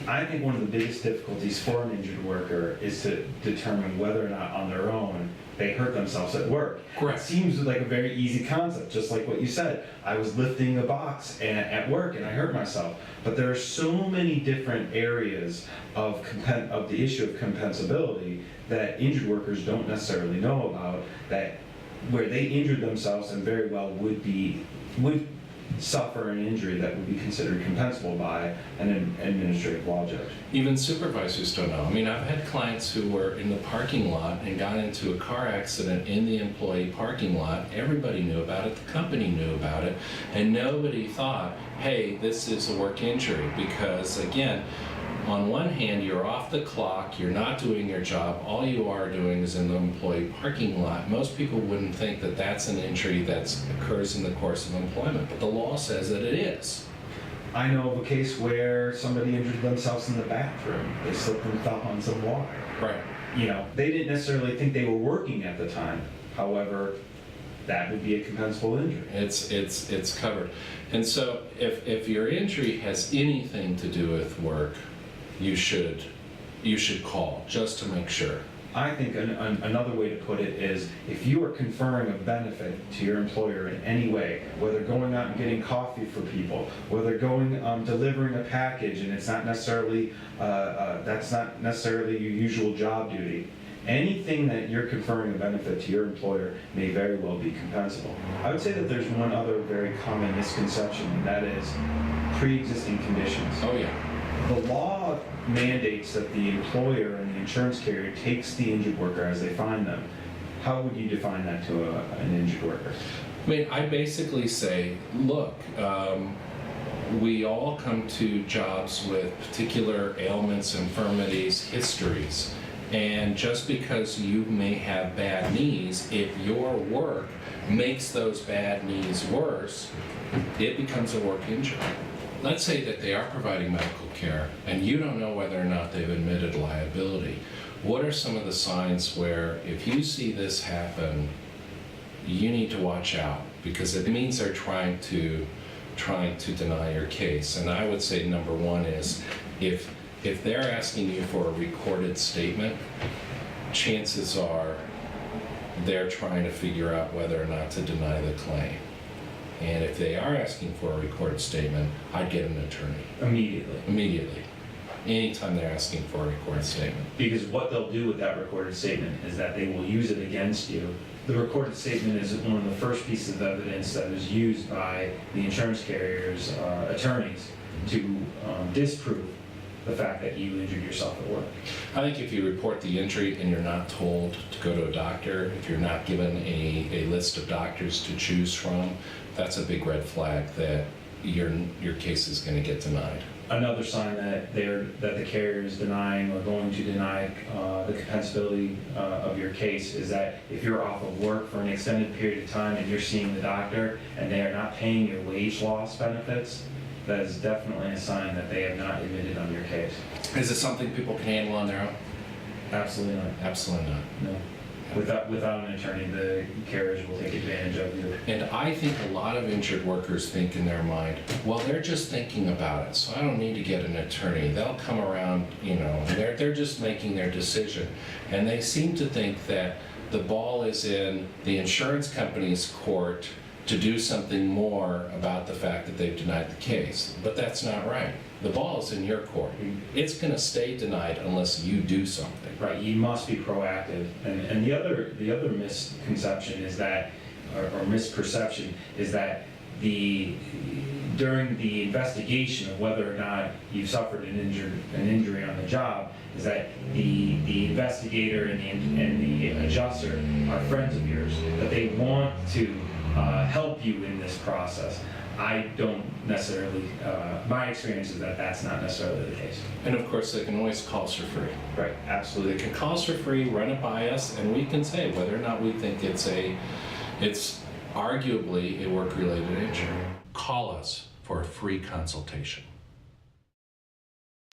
I think one of the biggest difficulties for an injured worker is to determine whether or not on their own they hurt themselves at work. Correct. It seems like a very easy concept, just like what you said. I was lifting a box at work and I hurt myself. But there are so many different areas of the issue of compensability that injured workers don't necessarily know about, that where they injured themselves and very well would suffer an injury that would be considered compensable by an administrative law judge. Even supervisors don't know. I mean, I've had clients who were in the parking lot and got into a car accident in the employee parking lot. Everybody knew about it, the company knew about it, and nobody thought, hey, this is a work injury, because again, on one hand, you're off the clock, you're not doing your job, all you are doing is in the employee parking lot. Most people wouldn't think that that's an injury that occurs in the course of employment, but the law says that it is. I know of a case where somebody injured themselves in the bathroom. They slipped and fell on some water. Right. You know, they didn't necessarily think they were working at the time. However, that would be a compensable injury. It's covered. And so if your injury has anything to do with work, you should call just to make sure. I think another way to put it is, if you are conferring a benefit to your employer in any way, whether going out and getting coffee for people, whether going delivering a package and it's not necessarily that's not necessarily your usual job duty, anything that you're conferring a benefit to your employer may very well be compensable. I would say that there's one other very common misconception, and that is pre-existing conditions. Oh yeah. The law mandates that the employer and the insurance carrier takes the injured worker as they find them. How would you define that to an injured worker? I mean, I basically say, look, we all come to jobs with particular ailments, infirmities, histories. And just because you may have bad knees, if your work makes those bad knees worse, it becomes a work injury. Let's say that they are providing medical care and you don't know whether or not they've admitted liability. What are some of the signs where if you see this happen, you need to watch out, because it means they're trying to deny your case? And I would say number one is, if they're asking you for a recorded statement, chances are they're trying to figure out whether or not to deny the claim. And if they are asking for a recorded statement, I'd get an attorney. Immediately. Anytime they're asking for a recorded statement. Because what they'll do with that recorded statement is that they will use it against you. The recorded statement is one of the first pieces of evidence that is used by the insurance carrier's attorneys to disprove the fact that you injured yourself at work. I think if you report the injury and you're not told to go to a doctor, if you're not given a list of doctors to choose from, that's a big red flag that your case is going to get denied. Another sign that the carrier is denying or going to deny the compensability of your case is that if you're off of work for an extended period of time and you're seeing the doctor and they are not paying your wage loss benefits, that is definitely a sign that they have not admitted on your case. Is it something people can handle on their own? Absolutely not. Absolutely not. No. Without an attorney, the carriers will take advantage of you. And I think a lot of injured workers think in their mind, well, they're just thinking about it, so I don't need to get an attorney. They'll come around, you know, and they're just making their decision. And they seem to think that the ball is in the insurance company's court to do something more about the fact that they've denied the case. But that's not right. The ball is in your court. It's going to stay denied unless you do something. Right, you must be proactive. And the other misconception is that, or misperception, is that during the investigation of whether or not you suffered an injury on the job, is that the investigator and the adjuster are friends of yours, that they want to help you in this process. I don't necessarily, my experience is that that's not necessarily the case. And of course, they can always call us for free. Right, absolutely. They can call us for free, run it by us, and we can say whether or not we think it's arguably a work-related injury. Call us for a free consultation.